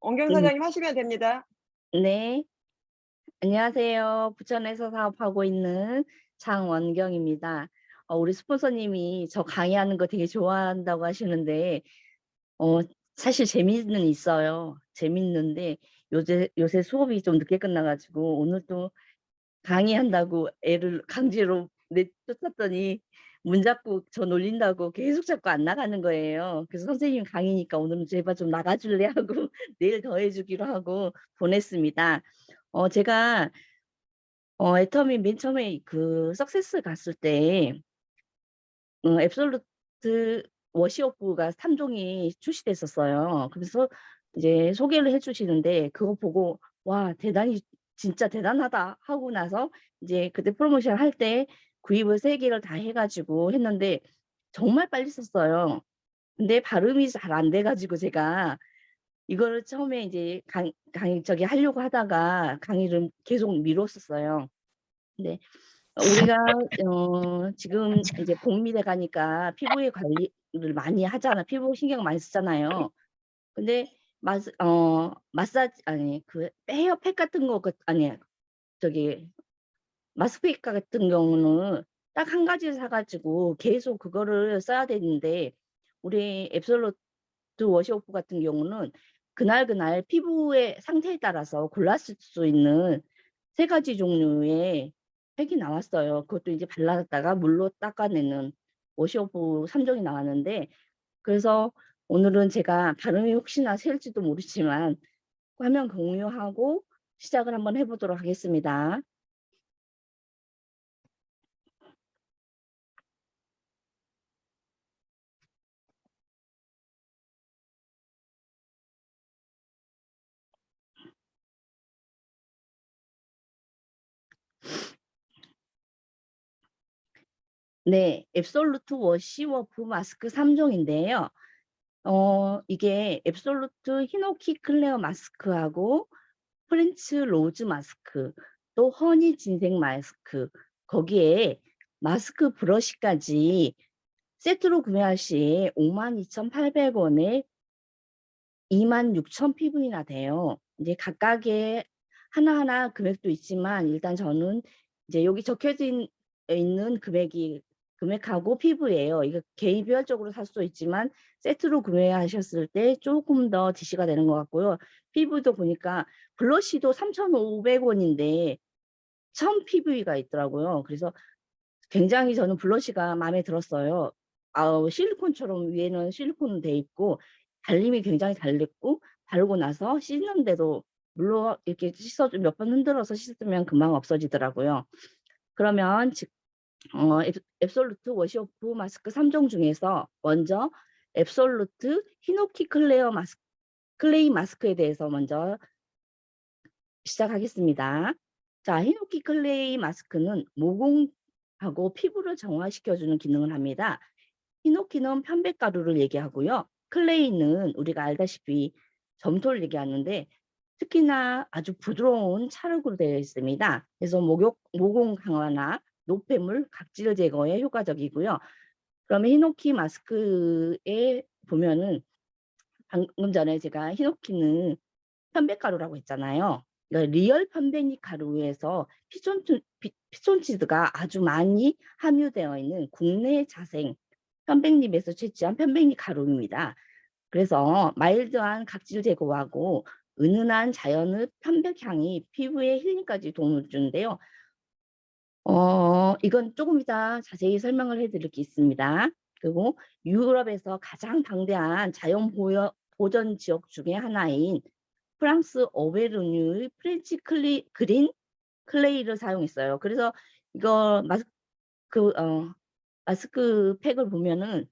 원경 음, 사장님 하시면 됩니다. 네. 안녕하세요. 부천에서 사업하고 있는 장원경입니다. 우리 스폰서님이 저 강의하는 거 되게 좋아한다고 하시는데, 어, 사실 재미는 있어요. 재밌는데, 요새 수업이 좀 늦게 끝나가지고, 오늘 또 강의한다고 애를 강제로 내쫓았더니, 문 잡고 저 놀린다고 계속 자꾸 안 나가는 거예요. 그래서 선생님 강의니까 오늘은 제발 좀 나가줄래 하고, 내일 더 해주기로 하고 보냈습니다. 제가 애터미 맨 처음에 그 석세스 갔을 때 앱솔루트 워시오프가 3 종이 출시됐었어요. 그래서 이제 소개를 해 주시는데 그거 보고 '와 대단히 진짜 대단하다.' 하고 나서 이제 그때 프로모션 할 때 구입을 3 개를 다 해 가지고 했는데 정말 빨리 썼어요. 근데 발음이 잘 안 돼 가지고 제가 이거를 처음에 이제 강의 저기 하려고 하다가 강의를 계속 미뤘었어요. 네. 우리가 지금 이제 봄이 돼 가니까 피부의 관리를 많이 하잖아. 피부 신경 많이 쓰잖아요. 근데 마사지 아니 그 헤어팩 같은 거 아니 저기 마스크팩 같은 경우는 딱 한 가지를 사 가지고 계속 그거를 써야 되는데 우리 앱솔루트 워시오프 같은 경우는 그날그날 피부의 상태에 따라서 골라 쓸 수 있는 3 가지 종류의 팩이 나왔어요. 그것도 이제 발랐다가 물로 닦아내는 워시오프 3 종이 나왔는데 그래서 오늘은 제가 발음이 혹시나 새일지도 모르지만 화면 공유하고 시작을 한번 해 보도록 하겠습니다. 네. 앱솔루트 워시워프 마스크 3 종인데요. 이게 앱솔루트 히노키 클레어 마스크하고 프렌치 로즈 마스크, 또 허니 진생 마스크, 거기에 마스크 브러쉬까지 세트로 구매할 시 52,800원에 26,000 PV나 돼요. 이제 각각의 하나하나 금액도 있지만 일단 저는 이제 여기 적혀져 있는 금액하고 피부예요. 이거 개인별적으로 살 수도 있지만 세트로 구매하셨을 때 조금 더 DC가 되는 것 같고요. 피부도 보니까 블러쉬도 3,500원인데 1,000 PV가 있더라고요. 그래서 굉장히 저는 블러쉬가 마음에 들었어요. 실리콘처럼 위에는 실리콘은 돼 있고 발림이 굉장히 잘 됐고 바르고 나서 씻는데도 물로 이렇게 몇 번 흔들어서 씻으면 금방 없어지더라고요. 그러면 앱솔루트 워시오프 마스크 3종 중에서 먼저 앱솔루트 히노키 클레이 마스크에 대해서 먼저 시작하겠습니다. 자, 히노키 클레이 마스크는 모공하고 피부를 정화시켜 주는 기능을 합니다. 히노키는 편백가루를 얘기하고요. 클레이는 우리가 알다시피 점토를 얘기하는데 특히나 아주 부드러운 찰흙으로 되어 있습니다. 그래서 모공 강화나 노폐물, 각질 제거에 효과적이고요. 그러면 히노키 마스크에 보면은 방금 전에 제가 히노키는 편백가루라고 했잖아요. 그러니까 리얼 편백잎 가루에서 피톤치드가 아주 많이 함유되어 있는 국내 자생 편백잎에서 채취한 편백잎 가루입니다. 그래서 마일드한 각질 제거하고 은은한 자연의 편백향이 피부에 힐링까지 도움을 주는데요. 이건 조금 이따 자세히 설명을 해 드릴 게 있습니다. 그리고 유럽에서 가장 방대한 자연 보전 지역 중에 하나인 프랑스 어베르뉴의 프렌치 그린 클레이를 사용했어요. 그래서 이거 마스크팩을 보면은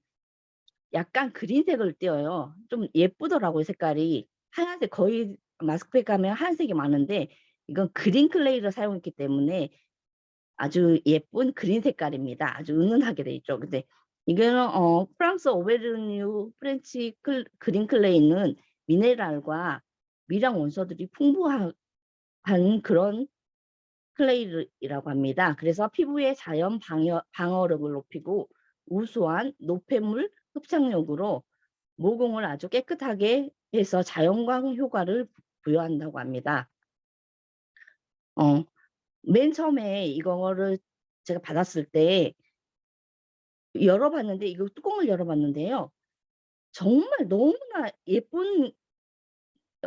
약간 그린색을 띄어요. 좀 예쁘더라고요, 색깔이. 하얀색 거의 마스크팩 가면 하얀색이 많은데 이건 그린 클레이를 사용했기 때문에 아주 예쁜 그린 색깔입니다. 아주 은은하게 돼 있죠. 근데 이거는 프랑스 오베르뉴 그린 클레이는 미네랄과 미량 원소들이 풍부한 그런 클레이라고 합니다. 그래서 피부의 자연 방어력을 높이고 우수한 노폐물 흡착력으로 모공을 아주 깨끗하게 해서 자연광 효과를 부여한다고 합니다. 어 맨 처음에 이거를 제가 받았을 때 열어 봤는데, 이거 뚜껑을 열어 봤는데요. 정말 너무나 예쁜,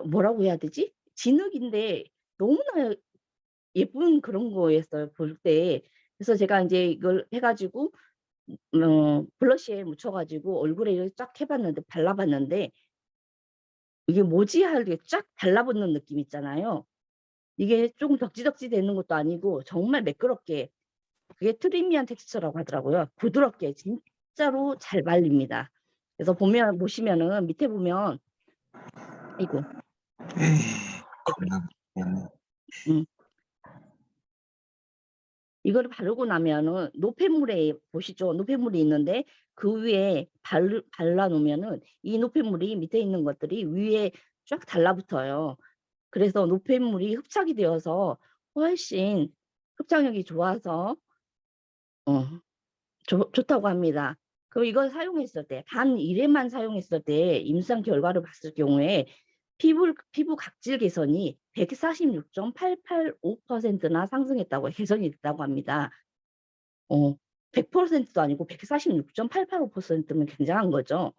뭐라고 해야 되지? 진흙인데 너무나 예쁜 그런 거였어요, 볼 때. 그래서 제가 인제 이걸 해 가지고 블러셔에 묻혀 가지고 얼굴에 이렇게 쫙 해 봤는데, 발라 봤는데 '이게 뭐지?' 하게 쫙 달라붙는 느낌 있잖아요. 이게 쪼금 덕지덕지 되는 것도 아니고 정말 매끄럽게, 그게 트리미한 텍스처라고 하더라고요. 부드럽게 진짜로 잘 발립니다. 그래서 보시면은 밑에 보면, 아이고, 에이, 아이고. 겁나 미안해. 음. 이거를 바르고 나면은 노폐물에 보시죠. 노폐물이 있는데 그 위에 발라 놓으면은 이 노폐물이 밑에 있는 것들이 위에 쫙 달라붙어요. 그래서 노폐물이 흡착이 되어서 훨씬 흡착력이 좋아서 어 좋다고 합니다. 그럼 이걸 사용했을 때 단 1 회만 사용했을 때 임상 결과를 봤을 경우에 피부 각질 개선이 146.885%나 상승했다고, 개선이 됐다고 합니다. 어 100%도 아니고 146.885%면 굉장한 거죠.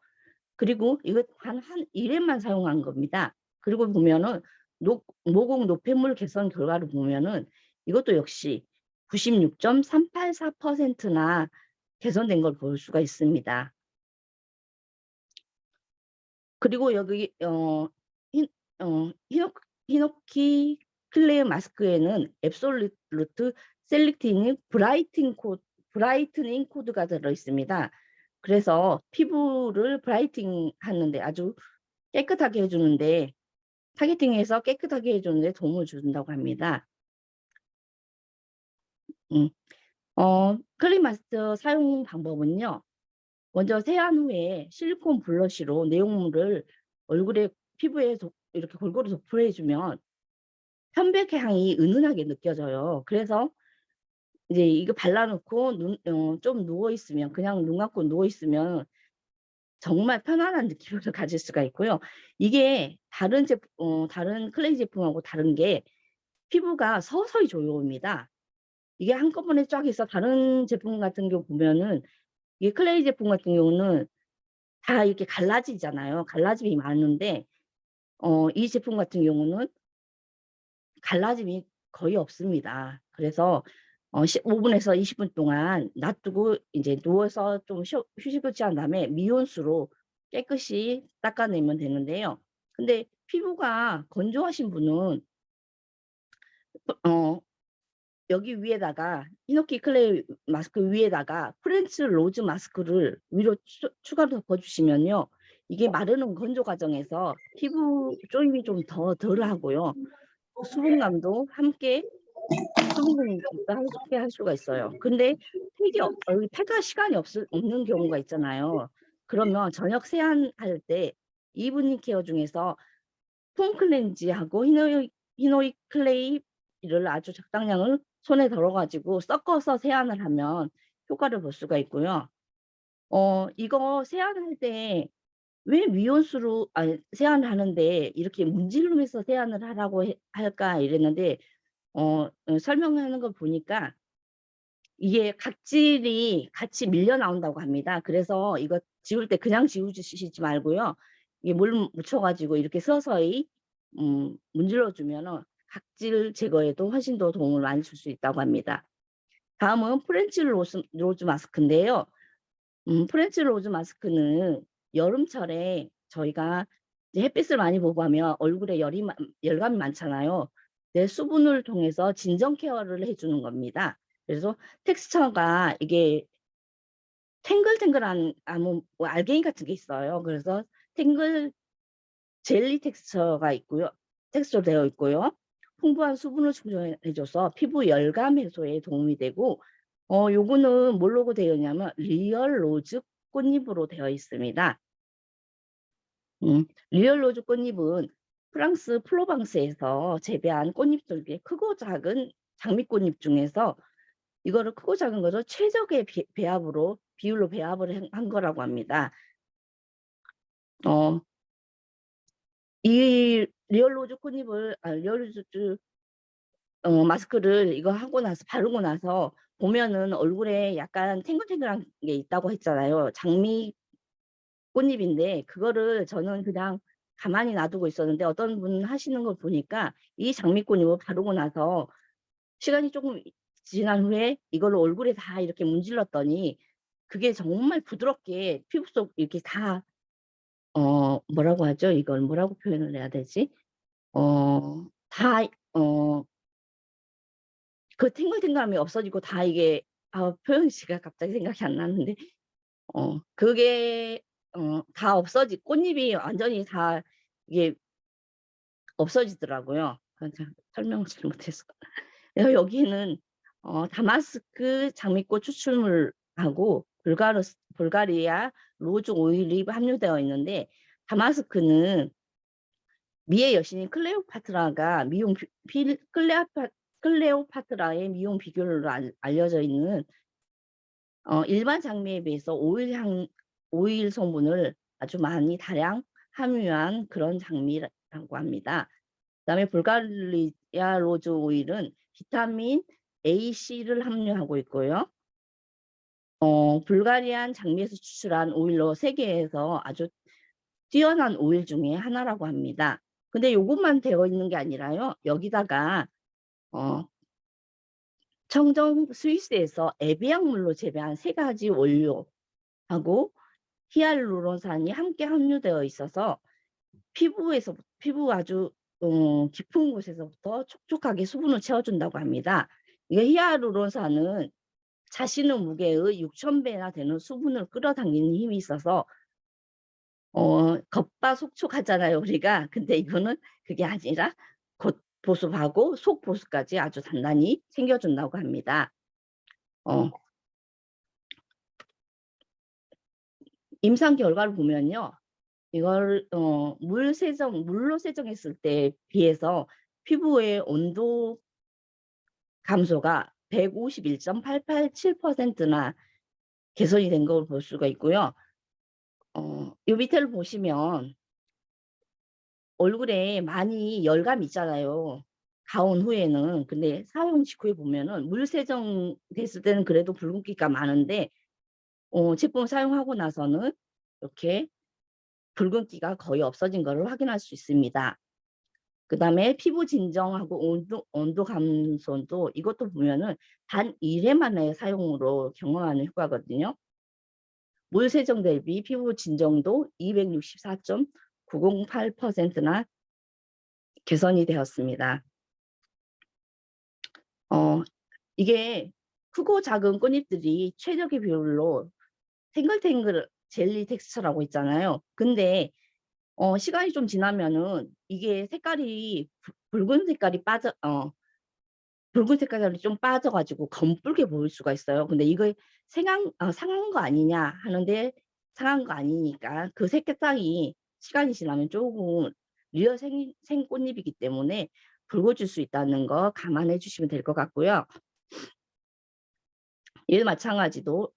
그리고 이거 단 한 1 회만 사용한 겁니다. 그리고 보면은 모공 노폐물 개선 결과를 보면은 이것도 역시 96.384%나 개선된 걸 볼 수가 있습니다. 그리고 여기 히 히노 히노키 클레이 마스크에는 앱솔루트 셀렉티니 브라이트닝 코드가 들어 있습니다. 그래서 피부를 브라이팅 하는데, 아주 깨끗하게 해 주는데, 타겟팅해서 깨끗하게 해 주는 데 도움을 준다고 합니다. 음. 클레이 마스크 사용 방법은요. 먼저 세안 후에 실리콘 블러시로 내용물을 얼굴에, 피부에 이렇게 골고루 도포해 주면 편백 향이 은은하게 느껴져요. 그래서 이제 이거 발라 놓고 좀 누워 있으면, 그냥 눈 감고 누워 있으면 정말 편안한 느낌을 가질 수가 있고요. 이게 다른 클레이 제품하고 다른 게 피부가 서서히 조여옵니다. 이게 한꺼번에 쫙 해서, 다른 제품 같은 경우 보면은, 이 클레이 제품 같은 경우는 다 이렇게 갈라지잖아요. 갈라짐이 많은데 이 제품 같은 경우는 갈라짐이 거의 없습니다. 그래서 15 분에서 20분 동안 놔두고 인제 누워서 좀 휴식을 취한 다음에 미온수로 깨끗이 닦아내면 되는데요. 근데 피부가 건조하신 분은 어 여기 위에다가 히노키 클레이 마스크 위에다가 프렌치 로즈 마스크를 위로 추가로 덮어 주시면요. 이게 마르는 건조 과정에서 피부 조임이 좀 더 덜하고요. 수분감도 함께, 수분감도 함께 할 수가 있어요. 근데 폐가 시간이 없는 경우가 있잖아요. 그러면 저녁 세안할 때 이브닝 케어 중에서 폼 클렌지하고 히노이 클레이를 아주 적당량을 손에 덜어 가지고 섞어서 세안을 하면 효과를 볼 수가 있고요. 이거 세안할 때 왜 미온수로, 아니, 세안을 하는데 이렇게 문지르면서 세안을 하라고 할까 이랬는데, 설명하는 거 보니까 이게 각질이 같이 밀려 나온다고 합니다. 그래서 이거 지울 때 그냥 지우시지 말고요. 이게 물 묻혀 가지고 이렇게 서서히 문질러 주면은 각질 제거에도 훨씬 더 도움을 많이 줄 수 있다고 합니다. 다음은 프렌치 로즈 마스크인데요. 프렌치 로즈 마스크는 여름철에 저희가 이제 햇빛을 많이 보고 하면 얼굴에 열감이 많잖아요. 내 수분을 통해서 진정 케어를 해 주는 겁니다. 그래서 텍스처가 이게 탱글탱글한 알갱이 같은 게 있어요. 그래서 탱글 젤리 텍스처 되어 있고요. 풍부한 수분을 충전해 줘서 피부 열감 해소에 도움이 되고, 요거는 뭘로 되어 있냐면 리얼 로즈 꽃잎으로 되어 있습니다. 리얼 로즈 꽃잎은 프랑스 프로방스에서 재배한 꽃잎들 중에 크고 작은 장미꽃잎 중에서 이거를 크고 작은 거를 최적의 비율로 배합을 한 거라고 합니다. 어 이 리얼로즈 콧입을 리얼로즈 마스크를 이거 하고 나서 바르고 나서 보면은 얼굴에 약간 탱글탱글한 게 있다고 했잖아요. 장미 꽃잎인데 그거를 저는 그냥 가만히 놔두고 있었는데 어떤 분 하시는 걸 보니까 이 장미꽃잎을 바르고 나서 시간이 조금 지난 후에 이걸로 얼굴에 다 이렇게 문질렀더니 그게 정말 부드럽게 피부 속 이렇게 다 뭐라고 하죠? 이걸 뭐라고 표현을 해야 되지? 다 그 탱글탱글함이 없어지고 다 이게 표현지가 갑자기 생각이 안 나는데 그게 다 없어지 꽃잎이 완전히 다 이게 없어지더라고요. 참 설명을 잘못해서. 그래서 여기는 다마스크 장미꽃 추출물하고 불가리아 로즈 오일이 함유되어 있는데 다마스크는 미의 여신인 클레오파트라가 미용 비 필 클레오파트라의 미용 비결로 알려져 있는 일반 장미에 비해서 오일 성분을 아주 많이 다량 함유한 그런 장미라고 합니다. 그다음에 불가리아 로즈 오일은 비타민 A, C를 함유하고 있고요. 불가리안 장미에서 추출한 오일로 세계에서 아주 뛰어난 오일 중에 하나라고 합니다. 근데 요것만 되어 있는 게 아니라요. 여기다가 어 청정 스위스에서 에비약물로 재배한 3가지 원료하고 히알루론산이 함께 함유되어 있어서 피부 아주 깊은 곳에서부터 촉촉하게 수분을 채워준다고 합니다. 이게 히알루론산은 자신의 무게의 6,000배나 되는 수분을 끌어당기는 힘이 있어서 겉바속촉하잖아요 우리가. 근데 이거는 그게 아니라 겉보습하고 속보습까지 아주 단단히 챙겨준다고 합니다. 임상 결과를 보면요. 이걸 물로 세정했을 때에 비해서 피부의 온도 감소가 151.887%나 개선이 된 걸 볼 수가 있고요. 요 밑에를 보시면 얼굴에 많이 열감이 있잖아요, 가온 후에는. 근데 사용 직후에 보면은 물 세정됐을 때는 그래도 붉은기가 많은데 제품 사용하고 나서는 이렇게 붉은기가 거의 없어진 거를 확인할 수 있습니다. 그다음에 피부 진정하고 온도 감소도 이것도 보면은 단 1회 만에 사용으로 경험하는 효과거든요. 물 세정 대비 피부 진정도 264.908%나 개선이 되었습니다. 이게 크고 작은 꽃잎들이 최적의 비율로 탱글탱글 젤리 텍스처라고 있잖아요. 근데 시간이 좀 지나면은 이게 색깔이 붉은 색깔이 붉은 색깔이 좀 빠져 가지고 검붉게 보일 수가 있어요. 근데 이거 상한 거 아니냐 하는데 상한 거 아니니까 그 색상이 시간이 지나면 조금 리얼 생꽃잎이기 때문에 붉어질 수 있다는 거 감안해 주시면 될 것 같고요. 얘도 마찬가지로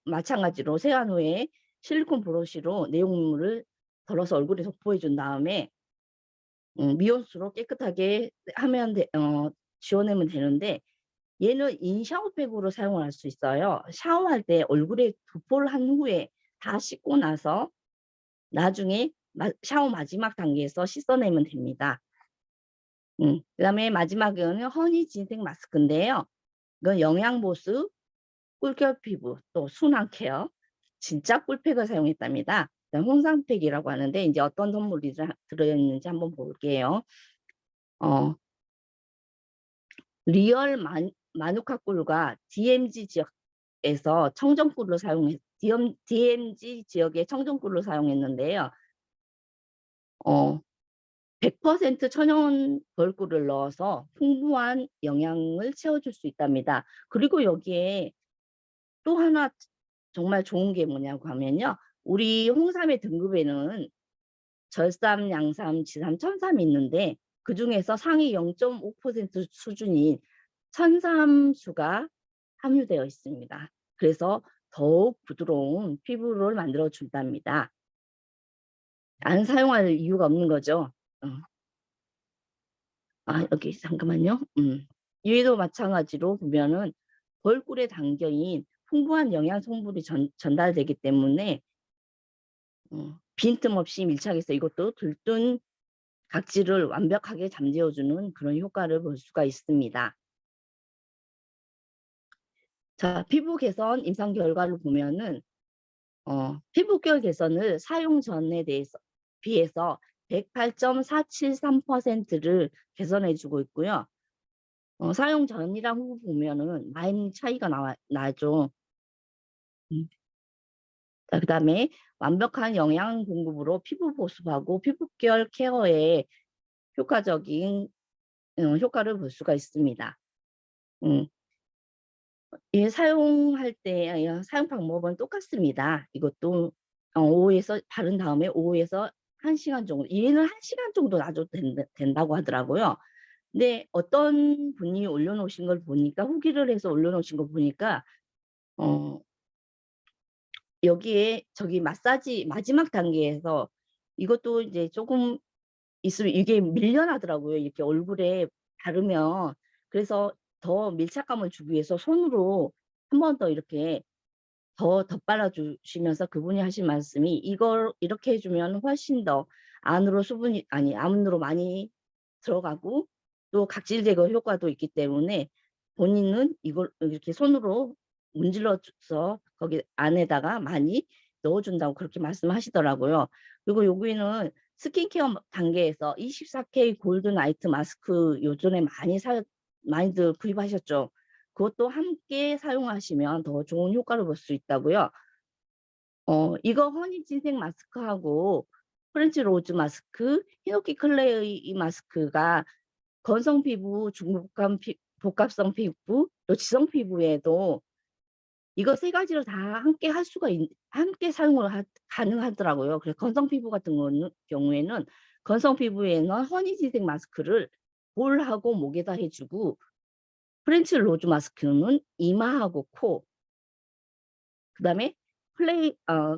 세안 후에 실리콘 브러쉬로 내용물을 덜어서 얼굴에 도포해 준 다음에 미온수로 깨끗하게 지워내면 되는데 얘는 인샤워백으로 사용을 할 수 있어요. 샤워할 때 얼굴에 도포를 한 후에 다 씻고 나서 나중에 샤워 마지막 단계에서 씻어내면 됩니다. 그다음에 마지막은 허니 진생 마스크인데요. 이건 영양보습, 꿀결 피부, 또 순환 케어, 진짜 꿀팩을 사용했답니다. 그다음 홍삼팩이라고 하는데 이제 어떤 성분이 들어있는지 한번 볼게요. 리얼 마누카 꿀과 DMZ 지역에서 청정꿀을 DMZ 지역의 청정꿀을 사용했는데요. 100% 천연 벌꿀을 넣어서 풍부한 영양을 채워줄 수 있답니다. 그리고 여기에 또 하나 정말 좋은 게 뭐냐고 하면요. 우리 홍삼의 등급에는 절삼, 양삼, 지삼, 천삼이 있는데 그중에서 상위 0.5% 수준인 천삼수가 함유되어 있습니다. 그래서 더욱 부드러운 피부를 만들어 준답니다. 안 사용할 이유가 없는 거죠. 여기 잠깐만요. 얘도 마찬가지로 보면은 벌꿀의 단계인 풍부한 영양 성분이 전달되기 때문에 빈틈없이 밀착해서 이것도 들뜬 각질을 완벽하게 잠재워 주는 그런 효과를 볼 수가 있습니다. 자, 피부 개선 임상 결과를 보면은 피부결 개선을 사용 전에 비해서 108.473%를 개선해 주고 있고요. 사용 전이랑 후 보면은 많이 차이가 나죠. 음. 자, 그다음에 완벽한 영양 공급으로 피부 보습하고 피부결 케어에 효과적인 효과를 볼 수가 있습니다. 음. 예, 사용할 때 사용 방법은 똑같습니다. 이것도 오후에서 바른 다음에 오후에서 1 시간 정도, 얘는 1 시간 정도 놔줘도 된다고 하더라고요. 근데 어떤 분이 올려 놓으신 걸 보니까, 후기를 해서 올려 놓으신 거 보니까 어 여기에 저기 마사지 마지막 단계에서 이것도 이제 조금 있으면 이게 밀려나더라고요, 이렇게 얼굴에 바르면. 그래서 더 밀착감을 주기 위해서 손으로 한 번 더 이렇게 더 덧발라 주시면서 그분이 하신 말씀이 "이걸 이렇게 해 주면 훨씬 더 안으로 수분이 아니 안으로 많이 들어가고 또 각질 제거 효과도 있기 때문에 본인은 이걸 이렇게 손으로 문질러 줘서 거기 안에다가 많이 넣어 준다."고 그렇게 말씀하시더라고요. 그리고 여기는 스킨케어 단계에서 24K 골드 나이트 마스크 요전에 많이들 구입하셨죠. 그것도 함께 사용하시면 더 좋은 효과를 볼 수 있다고요. 이거 허니 진생 마스크하고 프렌치 로즈 마스크, 히노키 클레이 이 마스크가 건성 피부, 복합성 피부, 또 지성 피부에도 이거 세 가지를 다 함께 할 수가 함께 사용을 가능하더라고요. 그래서 건성 피부 같은 경우에는 건성 피부에는 허니 진생 마스크를 볼하고 목에다 해 주고, 프렌치 로즈 마스크는 이마하고 코, 그다음에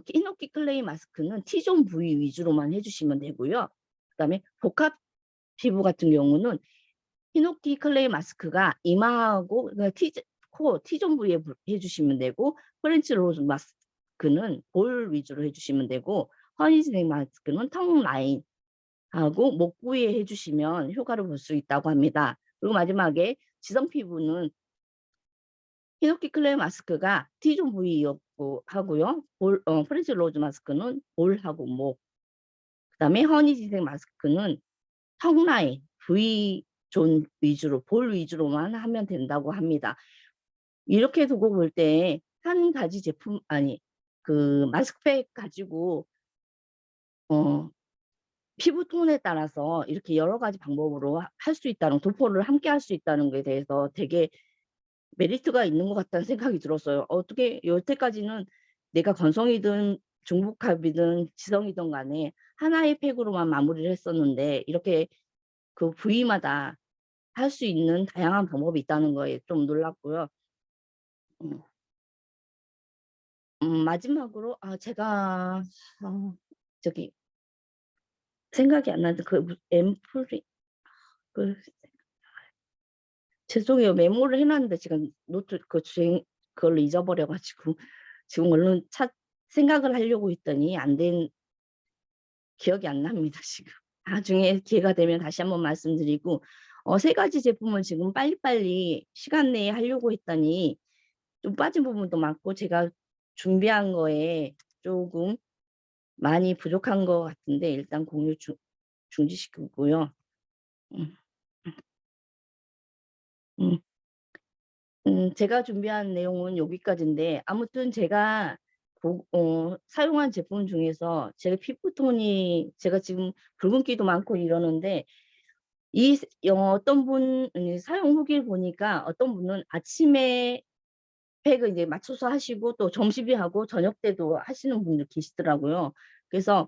히노키 클레이 마스크는 T존 부위 위주로만 해 주시면 되고요. 그다음에 복합 피부 같은 경우는 히노키 클레이 마스크가 이마하고 그러니까 T존 부위에 해 주시면 되고, 프렌치 로즈 마스크는 볼 위주로 해 주시면 되고, 허니 진생 마스크는 턱 라인하고 목 부위에 해 주시면 효과를 볼 수 있다고 합니다. 그리고 마지막에 지성 피부는 히노키 클레이 마스크가 T존 부위였고 하고요. 프렌치 로즈 마스크는 볼하고 목, 그다음에 허니 진생 마스크는 턱 라인, V존 위주로 볼 위주로만 하면 된다고 합니다. 이렇게 두고 볼 때 한 가지 제품 아니 그 마스크팩 가지고 어 피부 톤에 따라서 이렇게 여러 가지 방법으로 할 수 있다는, 도포를 함께 할 수 있다는 거에 대해서 되게 메리트가 있는 것 같다는 생각이 들었어요. 어떻게 여태까지는 내가 건성이든 중복합이든 지성이든 간에 하나의 팩으로만 마무리를 했었는데, 이렇게 그 부위마다 할 수 있는 다양한 방법이 있다는 거에 좀 놀랐고요. 음. 마지막으로 제가 저기 생각이 안 나는데 앰플이 그 죄송해요. 메모를 해 놨는데 지금 노트 그걸 잊어버려 가지고 지금 얼른 생각을 하려고 했더니 기억이 안 납니다 지금. 나중에 기회가 되면 다시 한번 말씀드리고, 3 가지 제품을 지금 빨리빨리 시간 내에 하려고 했더니 좀 빠진 부분도 많고 제가 준비한 거에 쪼금 많이 부족한 것 같은데 일단 공유 중지시키고요. 음. 음. 제가 준비한 내용은 여기까지인데, 아무튼 제가 사용한 제품 중에서 제 피부톤이 제가 지금 붉은기도 많고 이러는데, 어떤 분 사용 후기를 보니까 어떤 분은 아침에 팩을 이제 맞춰서 하시고 또 점심에 하고 저녁 때도 하시는 분들 계시더라고요. 그래서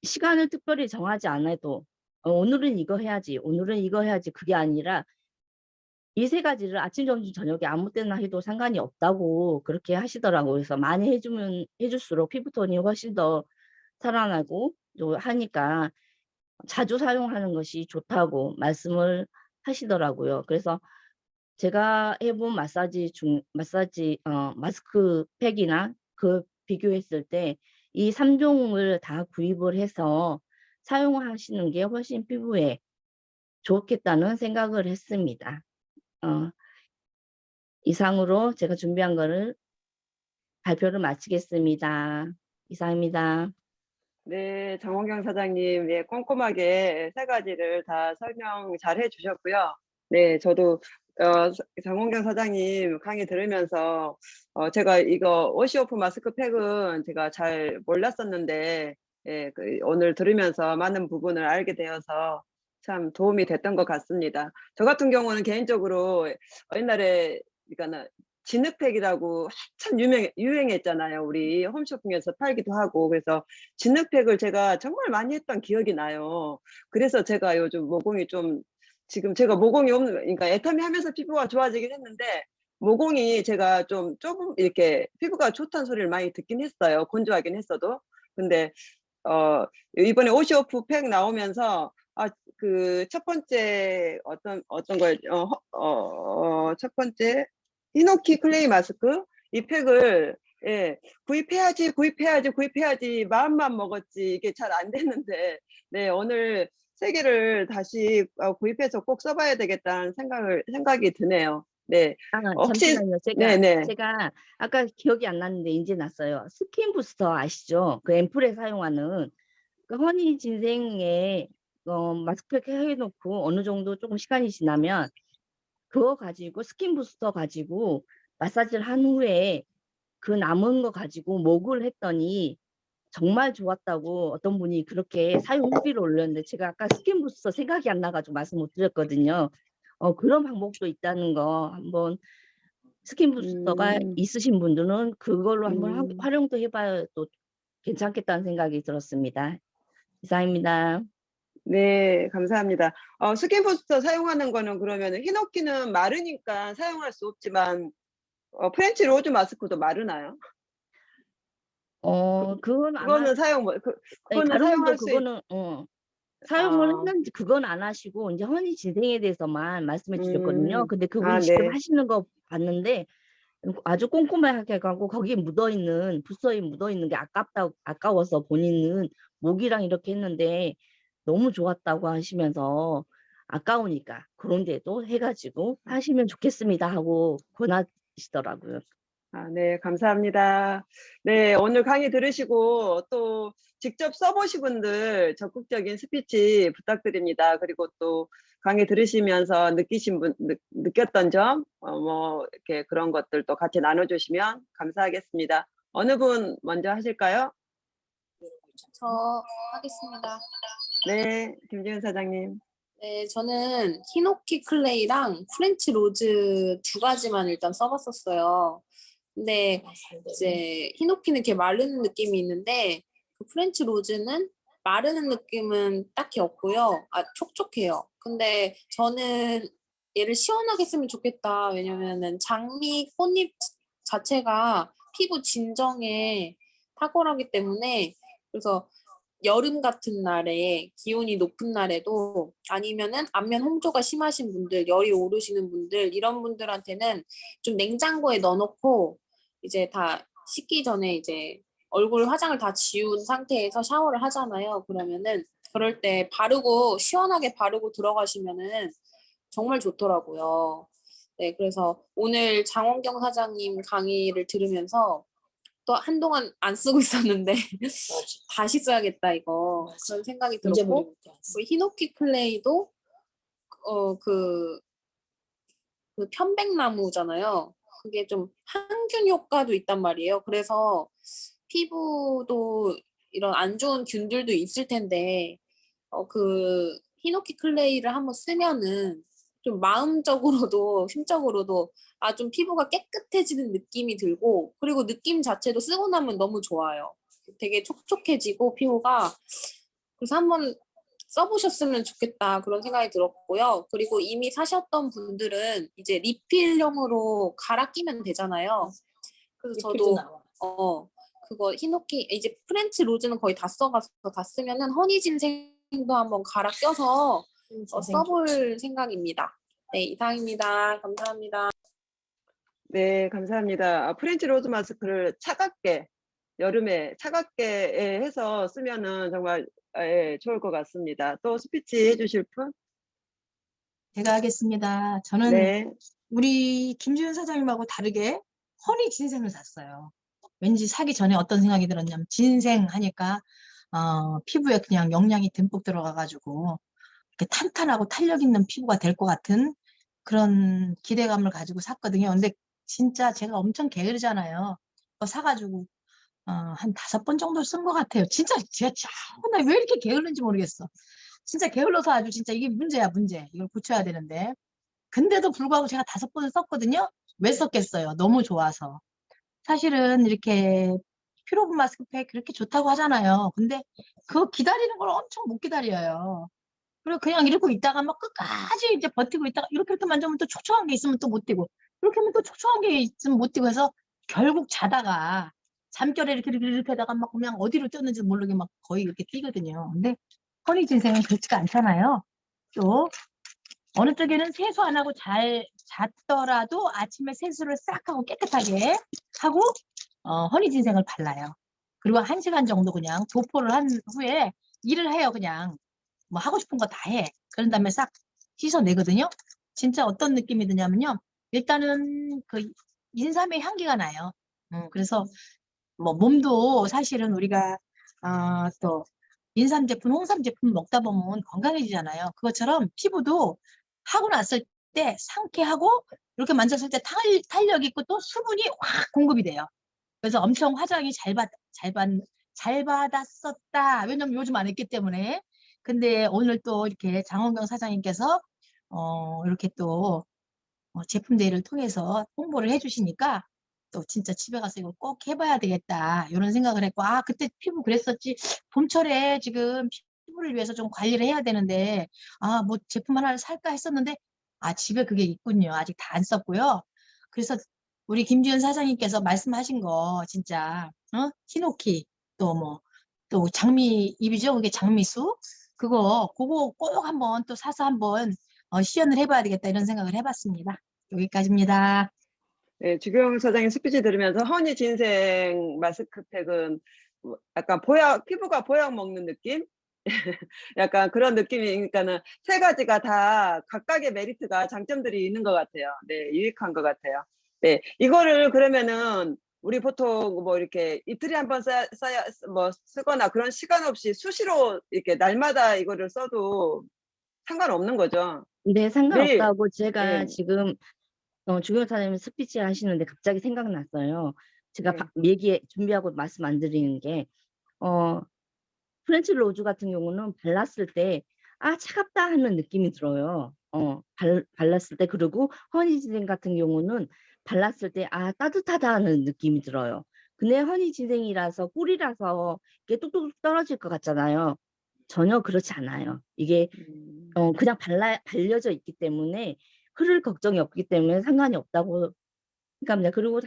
시간을 특별히 정하지 않아도 '오늘은 이거 해야지. 오늘은 이거 해야지.' 그게 아니라 이 세 가지를 아침, 점심, 저녁에 아무 때나 해도 상관이 없다고 그렇게 하시더라고요. 그래서 많이 해 줄수록 피부톤이 훨씬 더 살아나고 또 하니까 자주 사용하는 것이 좋다고 말씀을 하시더라고요. 그래서 제가 해본 마스크팩이나 그 비교했을 때 이 3 종을 다 구입을 해서 사용하시는 게 훨씬 피부에 좋겠다는 생각을 했습니다. 어 이상으로 제가 준비한 거를 발표를 마치겠습니다. 이상입니다. 네, 장원경 사장님, 예, 꼼꼼하게 세 가지를 다 설명 잘 해주셨고요. 네, 저도 장원경 사장님 강의 들으면서 제가 이거 워시오프 마스크팩은 제가 잘 몰랐었는데, 예, 오늘 들으면서 많은 부분을 알게 되어서 참 도움이 됐던 것 같습니다. 저 같은 경우는 개인적으로 옛날에 그러니까 진흙팩이라고 한참 유행했잖아요. 우리 홈쇼핑에서 팔기도 하고. 그래서 진흙팩을 제가 정말 많이 했던 기억이 나요. 그래서 제가 요즘 모공이 좀 지금 제가 모공이 없는 그러니까 애터미 하면서 피부가 좋아지긴 했는데 모공이 제가 좀 조금 이렇게 피부가 좋다는 소리를 많이 듣긴 했어요, 건조하긴 했어도. 근데 이번에 오시오프 팩 나오면서 그 첫 번째 어떤 걸 첫 번째 히노키 클레이 마스크 이 팩을 예, 구입해야지 마음만 먹었지 이게 잘 안 됐는데 네, 오늘 세 개를 다시 구입해서 꼭 써봐야 되겠다는 생각이 드네요. 네, 혹시 잠시만요. 네네. 제가 아까 기억이 안 났는데 인제 났어요. 스킨 부스터 아시죠? 그 앰플에 사용하는 그 허니 진생에 마스크팩 해 놓고 어느 정도 쪼금 시간이 지나면 그거 가지고 스킨 부스터 가지고 마사지를 한 후에 그 남은 거 가지고 목을 했더니 정말 좋았다고 어떤 분이 그렇게 사용 후기를 올렸는데 제가 아까 스킨 부스터 생각이 안 나 가지고 말씀 못 드렸거든요. 그런 방법도 있다는 거 한번 스킨 부스터가 음, 있으신 분들은 그걸로 한번 음. 활용도 해 봐야 또 괜찮겠다는 생각이 들었습니다. 이상입니다. 네, 감사합니다. 스킨부스터 사용하는 거는 그러면은 히노키는 마르니까 사용할 수 없지만 프렌치 로즈 마스크도 마르나요? 그 그건 아마 그거는 사용 뭐 예 그거는 다른 분도 사용할 수 있 그거는 사용을 아. 했는지 그건 안 하시고 인제 허니 진생에 대해서만 말씀해 주셨거든요. 근데 그분이 직접 네. 하시는 거 봤는데 아주 꼼꼼하게 해 갖고 거기에 묻어 있는 부스터에 묻어 있는 게 아까워서 본인은 목이랑 이렇게 했는데 너무 좋았다고 하시면서 아까우니까 그런 데도 해 가지고 하시면 좋겠습니다 하고 권하시더라고요. 네, 감사합니다. 네, 오늘 강의 들으시고 또 직접 써 보신 분들 적극적인 스피치 부탁드립니다. 그리고 또 강의 들으시면서 느꼈던 점 뭐 이렇게 그런 것들도 같이 나눠 주시면 감사하겠습니다. 어느 분 먼저 하실까요? 저 하겠습니다. 네, 김지은 사장님. 네, 저는 히노키 클레이랑 프렌치 로즈 두 가지만 일단 써봤었어요. 근데 이제 히노키는 이렇게 마르는 느낌이 있는데 그 프렌치 로즈는 마르는 느낌은 딱히 없고요. 촉촉해요. 근데 저는 얘를 시원하게 쓰면 좋겠다. 왜냐면은 장미 꽃잎 자체가 피부 진정에 탁월하기 때문에 그래서 여름 같은 날에 기온이 높은 날에도 아니면은 안면 홍조가 심하신 분들, 열이 오르시는 분들 이런 분들한테는 좀 냉장고에 넣어놓고 이제 다 씻기 전에 이제 얼굴 화장을 다 지운 상태에서 샤워를 하잖아요. 그러면은 그럴 때 바르고 시원하게 바르고 들어가시면은 정말 좋더라고요. 네, 그래서 오늘 장원경 사장님 강의를 들으면서 또 한동안 안 쓰고 있었는데 다시 써야겠다 이거 그런 생각이 들었고 그 히노키 클레이도 그 편백나무잖아요. 그게 좀 항균 효과도 있단 말이에요. 그래서 피부도 이런 안 좋은 균들도 있을 텐데 그 히노키 클레이를 한번 쓰면은 좀 마음적으로도 심적으로도 좀 피부가 깨끗해지는 느낌이 들고 그리고 느낌 자체도 쓰고 나면 너무 좋아요. 되게 촉촉해지고 피부가 그래서 한번 써보셨으면 좋겠다 그런 생각이 들었고요. 그리고 이미 사셨던 분들은 이제 리필용으로 갈아 끼면 되잖아요. 그래서 저도 그거 히노키 이제 프렌치 로즈는 거의 다 써가서 다 쓰면은 허니 진생 도 한번 갈아 껴서 써볼 생각입니다. 네, 이상입니다. 감사합니다. 네, 감사합니다. 프렌치 로즈 마스크를 차갑게 여름에 차갑게 해서 쓰면은 정말 좋을 것 같습니다. 또 스피치 해주실 분? 제가 하겠습니다. 저는 네. 우리 김주현 사장님하고 다르게 허니 진생을 샀어요. 왠지 사기 전에 어떤 생각이 들었냐면 진생 하니까 피부에 그냥 영양이 듬뿍 들어가가지고 이렇게 탄탄하고 탄력 있는 피부가 될 것 같은 그런 기대감을 가지고 샀거든요. 근데 진짜 제가 엄청 게으르잖아요. 그거 사가지고 한 5번 정도 쓴 것 같아요. 진짜 제가 나 왜 이렇게 게으른지 모르겠어. 진짜 게을러서 아주 진짜 이게 문제야, 문제. 이걸 고쳐야 되는데. 근데도 불구하고 제가 5번을 썼거든요. 왜 썼겠어요? 너무 좋아서. 사실은 이렇게 피로분 마스크팩 그렇게 좋다고 하잖아요. 근데 그거 기다리는 걸 엄청 못 기다려요. 그리고 그냥 이러고 있다가 막 끝까지 이제 버티고 있다가 이렇게 만져보면 또 촉촉한 게 있으면 또 못 뛰고 이렇게 하면 또 촉촉한 게 있으면 못 뛰고 해서 결국 자다가 잠결에 이렇게 하다가 막 그냥 어디로 뛰었는지 모르게 막 거의 이렇게 뛰거든요. 근데 허니 진생은 그렇지가 않잖아요. 또 어느 쪽에는 세수 안 하고 잘 잤더라도 아침에 세수를 싹 하고 깨끗하게 하고 허니 진생을 발라요. 그리고 1시간 정도 그냥 도포를 한 후에 일을 해요. 그냥 뭐 하고 싶은 거 다 해. 그런 다음에 싹 씻어내거든요. 진짜 어떤 느낌이 드냐면요. 일단은 그 인삼의 향기가 나요. 그래서 뭐 몸도 사실은 우리가 또 인삼 제품, 홍삼 제품 먹다 보면 건강해지잖아요. 그것처럼 피부도 하고 났을 때 상쾌하고 이렇게 만졌을 때 탄력 있고 또 수분이 확 공급이 돼요. 그래서 엄청 화장이 잘 받았었다. 왜냐면 요즘 안 했기 때문에. 근데 오늘 또 이렇게 장원경 사장님께서 이렇게 또 제품 대회를 통해서 홍보를 해주시니까 또 진짜 집에 가서 이걸 꼭 해봐야 되겠다 이런 생각을 했고 그때 피부 그랬었지 봄철에 지금 피부를 위해서 좀 관리를 해야 되는데 뭐 제품 하나를 살까 했었는데 집에 그게 있군요. 아직 다 안 썼고요. 그래서 우리 김지은 사장님께서 말씀하신 거 진짜 히노키 또 장미잎이죠. 그게 장미수 그거 꼭 한번 또 사서 한번 시연을 해봐야 되겠다 이런 생각을 해봤습니다. 여기까지입니다. 네, 주경 사장님 스피치 들으면서 허니 진생 마스크팩은 약간 피부가 보약 먹는 느낌? 약간 그런 느낌이니까는 세 가지가 다 각각의 메리트가 장점들이 있는 것 같아요. 네, 유익한 것 같아요. 네, 이거를 그러면은 우리 보통 뭐 이렇게 이틀에 한 번 쓰거나 그런 시간 없이 수시로 이렇게 날마다 이거를 써도 상관없는 거죠. 네, 상관없다고 제가 네. 지금 주경 사장님 스피치 하시는데 갑자기 생각났어요. 제가 네. 준비하고 말씀 안 드리는 게 프렌치 로즈 같은 경우는 발랐을 때 차갑다 하는 느낌이 들어요. 발랐을 때. 그리고 허니 진생 같은 경우는 발랐을 때 따뜻하다 하는 느낌이 들어요. 근데 허니 진생이라서 꿀이라서 이게 뚝뚝 떨어질 것 같잖아요. 전혀 그렇지 않아요. 이게 그냥 발려져 있기 때문에 흐를 걱정이 없기 때문에 상관이 없다고 생각합니다. 그리고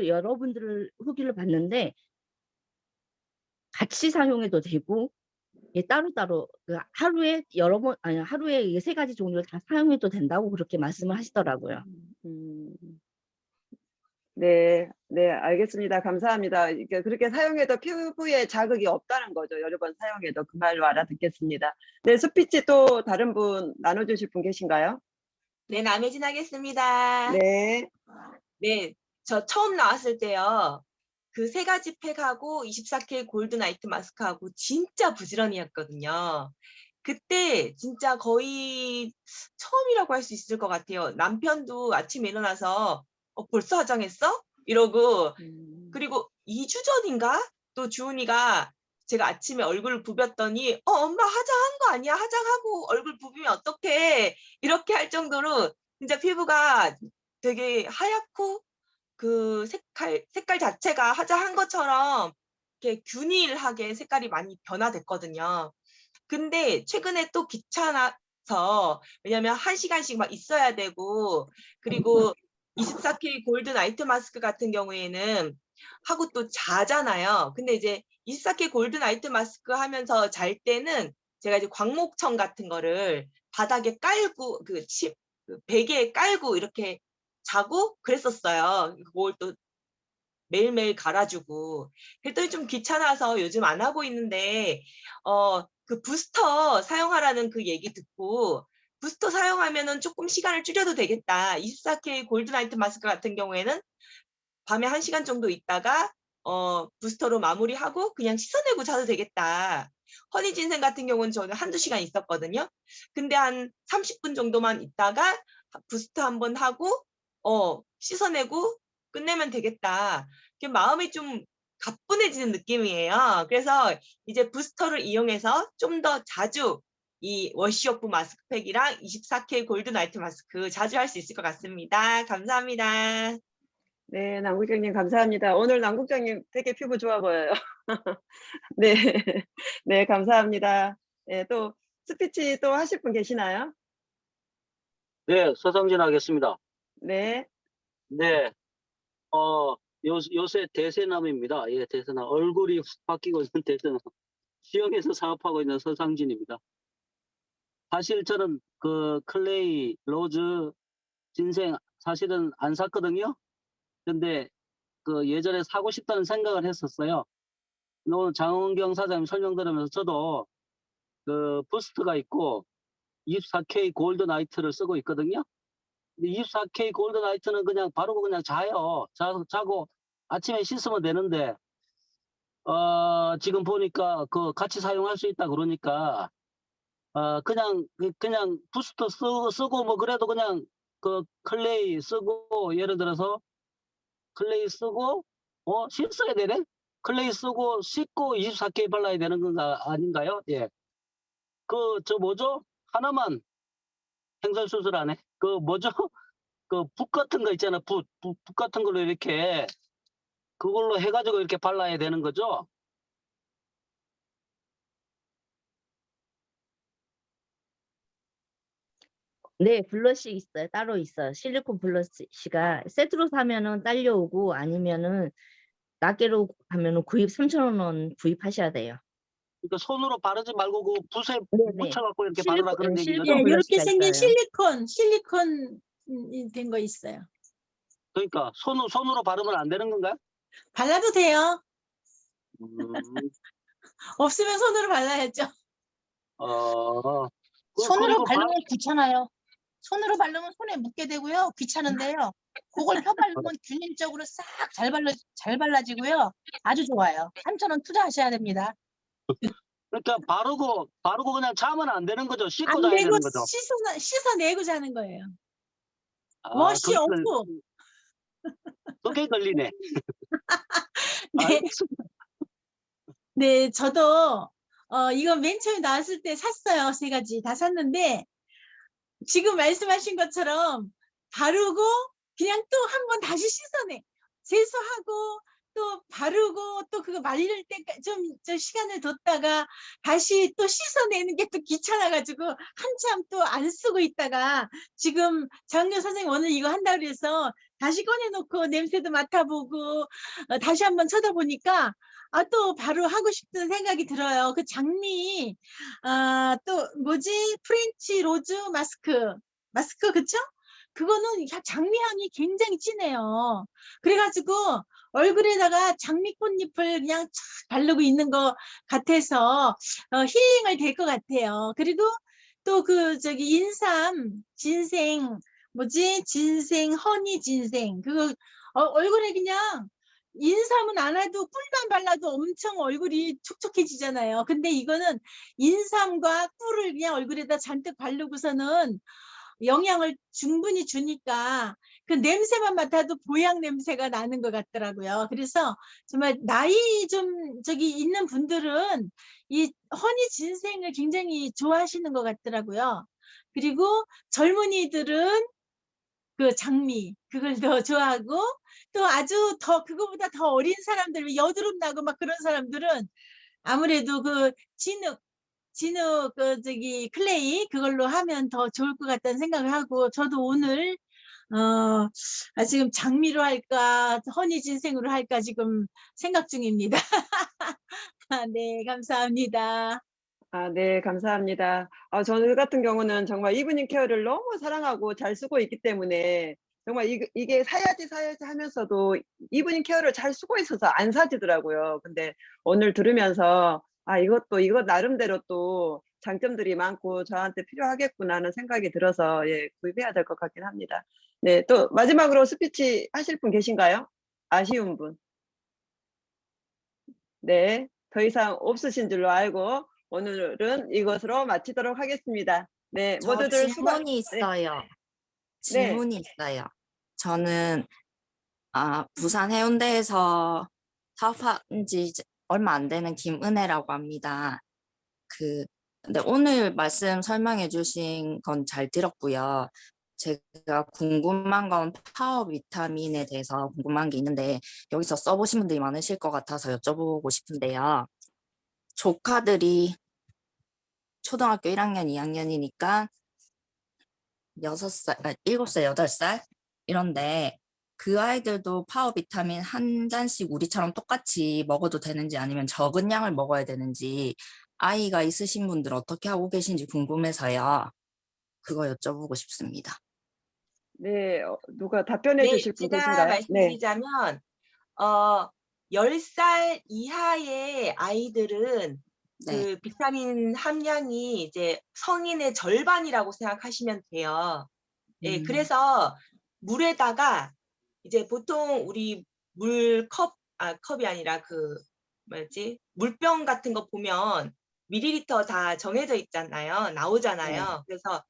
여러분들 후기를 봤는데 같이 사용해도 되고 따로따로 하루에 하루에 3가지 종류를 다 사용해도 된다고 그렇게 말씀을 하시더라고요. 네, 네, 알겠습니다. 감사합니다. 이게 그렇게 사용해도 피부에 자극이 없다는 거죠. 여러 번 사용해도 그 말로 알아듣겠습니다. 네, 스피치 또 다른 분 나눠주실 분 계신가요? 네, 남혜진 하겠습니다. 네. 네, 저 처음 나왔을 때요. 그 3가지 팩하고 24K 골드 나이트 마스크하고 진짜 부지런히였거든요. 그때 진짜 거의 처음이라고 할 수 있을 것 같아요. 남편도 아침에 일어나서 벌써 화장했어? 이러고 그리고 2주 전인가? 또 주은이가 제가 아침에 얼굴을 부볐더니 엄마 화장한 거 아니야? 화장하고 얼굴 부비면 어떡해? 이렇게 할 정도로 진짜 피부가 되게 하얗고 그 색깔 자체가 화장한 것처럼 이렇게 균일하게 색깔이 많이 변화됐거든요. 근데 최근에 또 귀찮아서 왜냐면 1시간씩 막 있어야 되고 그리고 24K 골드 나이트 마스크 같은 경우에는 하고 또 자잖아요. 근데 이제 24K 골드 나이트 마스크 하면서 잘 때는 제가 이제 광목청 같은 거를 바닥에 깔고 그 베개에 깔고 이렇게 자고 그랬었어요. 그걸 또 매일매일 갈아주고. 그랬더니 좀 귀찮아서 요즘 안 하고 있는데 그 부스터 사용하라는 그 얘기 듣고 부스터 사용하면은 조금 시간을 줄여도 되겠다. 24K 골드나이트 마스크 같은 경우에는 밤에 1시간 정도 있다가 부스터로 마무리하고 그냥 씻어내고 자도 되겠다. 허니 진생 같은 경우는 저는 1~2시간 있었거든요. 근데 한 30분 정도만 있다가 부스터 한번 하고 씻어내고 끝내면 되겠다. 마음이 좀 가뿐해지는 느낌이에요. 그래서 이제 부스터를 이용해서 좀 더 자주 이 워시오프 마스크팩이랑 24K 골드 나이트 마스크 자주 할 수 있을 것 같습니다. 감사합니다. 네, 남국장님 감사합니다. 오늘 남국장님 되게 피부 좋아 보여요. 네, 네, 감사합니다. 네, 또 스피치 또 하실 분 계시나요? 네, 서성진 하겠습니다. 네, 네, 요새 대세남입니다. 예, 대세남. 얼굴이 훅 바뀌고 있는 대세남. 시험에서 사업하고 있는 서상진입니다. 사실 저는 그 클레이, 로즈, 진생 사실은 안 샀거든요. 근데 그 예전에 사고 싶다는 생각을 했었어요. 오늘 장원경 사장님 설명 들으면서 저도 그 부스트가 있고 24K 골드 나이트를 쓰고 있거든요. 24K 골드 나이트는 그냥 바르고 그냥 자요. 자고 아침에 씻으면 되는데 지금 보니까 그 같이 사용할 수 있다 그러니까 그냥 부스터 쓰고 뭐 그래도 그냥 그 클레이 쓰고 예를 들어서 클레이 쓰고 씻어야 되네. 클레이 쓰고 씻고 24K 발라야 되는 건가 아닌가요? 예. 저 뭐죠? 하나만 행설수술 안 해. 그 뭐죠? 그 붓 같은 거 있잖아. 붓 같은 걸로 이렇게 그걸로 해가지고 이렇게 발라야 되는 거죠? 네, 블러쉬 있어요. 따로 있어요. 실리콘 블러쉬가 세트로 사면은 딸려오고 아니면은 낱개로 가면은 3,000원 구입하셔야 돼요. 그러니까 손으로 바르지 말고 그 붓에 네네. 묻혀갖고 이렇게 바르라 그런 얘기죠. 실리콘 예, 이렇게 블러쉬가 생긴 있어요. 실리콘 된 거 있어요. 그러니까 손으로 바르면 안 되는 건가요? 발라도 돼요. 음, 없으면 손으로 발라야죠. 손으로 그리고 바르면 귀찮아요. 손으로 바르면 손에 묻게 되고요. 귀찮은데요. 그걸 펴바르면 균일적으로 싹 잘 발라지고요. 아주 좋아요. 3,000원 투자하셔야 됩니다. 그러니까 바르고 그냥 자면 안 되는 거죠. 씻고 안 자야 되고 되는 거죠. 씻어내고 자는 거예요. 아, 워시 없고. 그게 걸리네. 네, 알겠습니다. 네, 저도 이거 맨 처음에 나왔을 때 샀어요. 3가지 다 샀는데 지금 말씀하신 것처럼 바르고 그냥 또 한 번 다시 씻어내. 세수하고 또 바르고 또 그거 말릴 때까지 좀 시간을 뒀다가 다시 또 씻어내는 게 또 귀찮아가지고 한참 또 안 쓰고 있다가 지금 장교 선생님 오늘 이거 한다 그래서 다시 꺼내놓고 냄새도 맡아보고 다시 한번 쳐다보니까 또 바로 하고 싶은 생각이 들어요. 그 장미 또 뭐지 프렌치 로즈 마스크 그쵸? 그거는 장미향이 굉장히 진해요. 그래가지고 얼굴에다가 장미꽃잎을 그냥 착 바르고 있는 것 같아서 힐링을 될 것 같아요. 그리고 또 인삼, 진생, 진생, 허니 진생. 그거 얼굴에 그냥 인삼은 안 해도 꿀만 발라도 엄청 얼굴이 촉촉해지잖아요. 근데 이거는 인삼과 꿀을 그냥 얼굴에다 잔뜩 바르고서는 영양을 충분히 주니까 그 냄새만 맡아도 보양 냄새가 나는 것 같더라고요. 그래서 정말 나이 좀 있는 분들은 이 허니 진생을 굉장히 좋아하시는 것 같더라고요. 그리고 젊은이들은 그 장미 그걸 더 좋아하고 또 아주 그거보다 더 어린 사람들 여드름 나고 막 그런 사람들은 아무래도 그 진흙 클레이 그걸로 하면 더 좋을 것 같다는 생각을 하고 저도 오늘 지금 장미로 할까 허니 진생으로 할까 지금 생각 중입니다. 네, 감사합니다. 아, 네, 감사합니다. 저는 같은 경우는 정말 이브닝 케어를 너무 사랑하고 잘 쓰고 있기 때문에 정말 이게 사야지 하면서도 이브닝 케어를 잘 쓰고 있어서 안 사지더라고요. 근데 오늘 들으면서 이것 나름대로 또 장점들이 많고 저한테 필요하겠구나 하는 생각이 들어서 예, 구입해야 될 것 같긴 합니다. 네, 또 마지막으로 스피치 하실 분 계신가요? 아쉬운 분. 네, 더 이상 없으신 줄로 알고 오늘은 이것으로 마치도록 하겠습니다. 네, 저 모두들 질문이 네, 있어요. 네, 질문이 있어요. 저는 부산 해운대에서 사업한 지 이제 얼마 안 되는 김은혜라고 합니다. 근데 오늘 말씀 설명해 주신 건 잘 들었고요. 제가 궁금한 건 파워 비타민에 대해서 궁금한 게 있는데 여기서 써보신 분들이 많으실 것 같아서 여쭤보고 싶은데요. 조카들이 초등학교 1학년, 2학년이니까 6살, 7살, 8살 이런데 그 아이들도 파워 비타민 한 잔씩 우리처럼 똑같이 먹어도 되는지 아니면 적은 양을 먹어야 되는지 아이가 있으신 분들 어떻게 하고 계신지 궁금해서요. 그거 여쭤보고 싶습니다. 네, 누가 답변해 네, 주실 분 제가 계신가요? 네, 말씀드리자면 10살 이하의 아이들은 네. 그 비타민 함량이 이제 성인의 절반이라고 생각하시면 돼요. 예, 그래서 물에다가 이제 보통 우리 컵이 아니라 물병 같은 거 보면 밀리리터 다 정해져 있잖아요. 나오잖아요. 그래서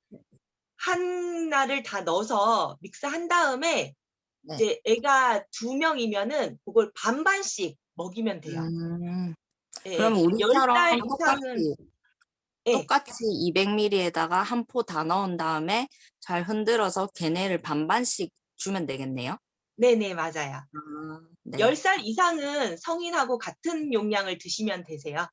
하나를 다 넣어서 믹스한 다음에 네. 이제 애가 2명이면은 그걸 반반씩 먹이면 돼요. 예, 그럼 10살 우리처럼 이상은 예, 똑같이 200ml에다가 한 포 다 넣은 다음에 잘 흔들어서 걔네를 반반씩 주면 되겠네요. 네네, 맞아요. 네. 10살 이상은 성인하고 같은 용량을 드시면 되세요.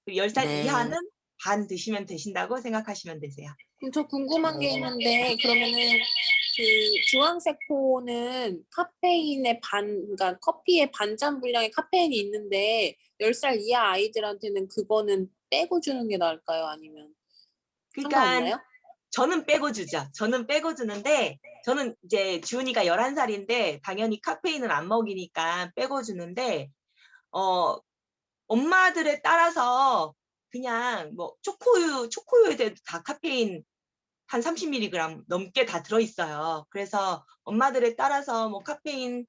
그리고 10살 네. 이하는 반 드시면 되신다고 생각하시면 되세요. 그럼 저 궁금한 게 있는데 그러면은 그 주황색 포는 카페인의 그러니까 커피의 반잔 분량의 카페인이 있는데 10살 이하 아이들한테는 그거는 빼고 주는 게 나을까요? 아니면 그러니까 상관없나요? 저는 빼고 주죠. 저는 빼고 주는데 저는 이제 주은이가 11살인데 당연히 카페인을 안 먹이니까 빼고 주는데 엄마들에 따라서 그냥 뭐 초코우유에도 다 카페인 한 30mg 넘게 다 들어있어요. 그래서 엄마들에 따라서 뭐 카페인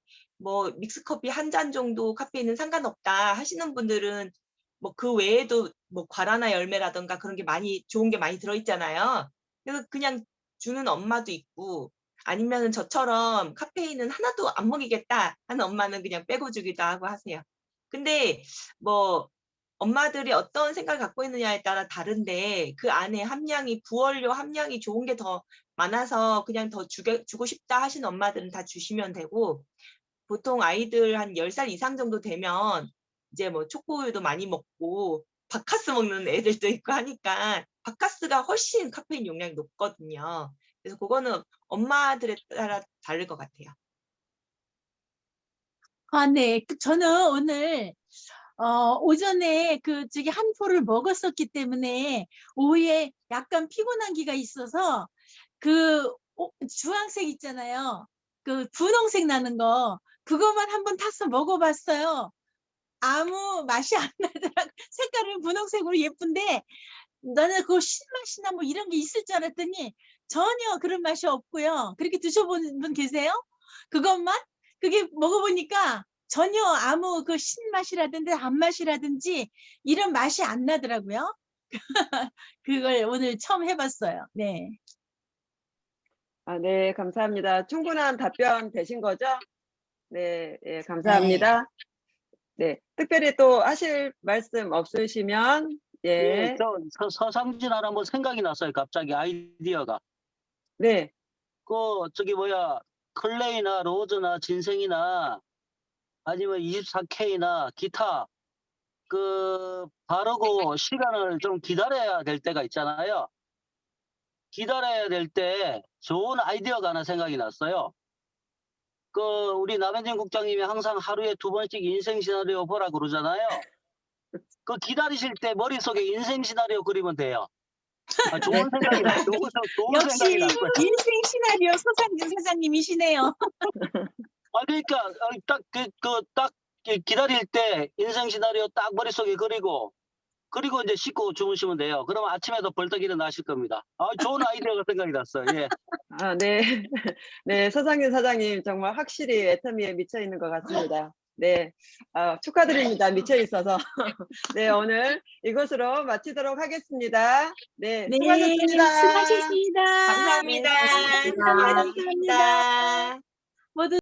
믹스커피 한 잔 정도 카페인은 상관없다 하시는 분들은 뭐 그 외에도 뭐 과라나 열매라던가 그런 게 좋은 게 많이 들어있잖아요. 그래서 그냥 주는 엄마도 있고 아니면은 저처럼 카페인은 하나도 안 먹이겠다 하는 엄마는 그냥 빼고 주기도 하고 하세요. 근데 뭐 엄마들이 어떤 생각을 갖고 있느냐에 따라 다른데 그 안에 부원료 함량이 좋은 게 더 많아서 그냥 더 주고 싶다 하시는 엄마들은 다 주시면 되고 보통 아이들 한 10살 이상 정도 되면 이제 뭐 초코우유도 많이 먹고 바카스 먹는 애들도 있고 하니까 바카스가 훨씬 카페인 용량이 높거든요. 그래서 그거는 엄마들에 따라 다를 것 같아요. 네. 저는 오늘 오전에 한 포를 먹었었기 때문에 오후에 약간 피곤한 기가 있어서 주황색 있잖아요. 분홍색 나는 거 그것만 한번 타서 먹어봤어요. 아무 맛이 안 나더라고. 색깔은 분홍색으로 예쁜데 나는 그거 신맛이나 뭐 이런 게 있을 줄 알았더니 전혀 그런 맛이 없고요. 그렇게 드셔본 분 계세요? 그게 먹어보니까 전혀 아무 신맛이라든지 단맛이라든지 이런 맛이 안 나더라고요. 그걸 오늘 처음 해봤어요. 네. 네, 감사합니다. 충분한 답변 되신 거죠? 네, 예, 감사합니다. 네, 특별히 또 하실 말씀 없으시면 예, 예, 서상진 하나 뭐 생각이 났어요. 갑자기 아이디어가. 네, 클레이나 로즈나 진생이나 아니면 24K나 기타 바르고 시간을 좀 기다려야 될 때가 있잖아요. 기다려야 될 때 좋은 아이디어가 하나 생각이 났어요. 우리 남현진 국장님이 항상 하루에 2번씩 인생 시나리오 보라 그러잖아요. 그 기다리실 때 머릿속에 인생 시나리오 그리면 돼요. 아, 좋은 생각이다. 좋은 역시 생각이 났어요. 인생 시나리오 소상진 사장님이시네요. 아, 그러니까 딱 기다릴 때 인생 시나리오 딱 머릿속에 그리고 이제 씻고 주무시면 돼요. 그러면 아침에도 벌떡 일어나실 겁니다. 아, 좋은 아이디어가 생각이 났어요. 예. 아, 네. 네, 서상균 사장님 정말 확실히 애터미에 미쳐 있는 것 같습니다. 네, 축하드립니다. 미쳐 있어서. 네, 오늘 이것으로 마치도록 하겠습니다. 네, 네, 수고하셨습니다. 수고하셨습니다. 감사합니다. 네, 감사합니다. 감사합니다. 모두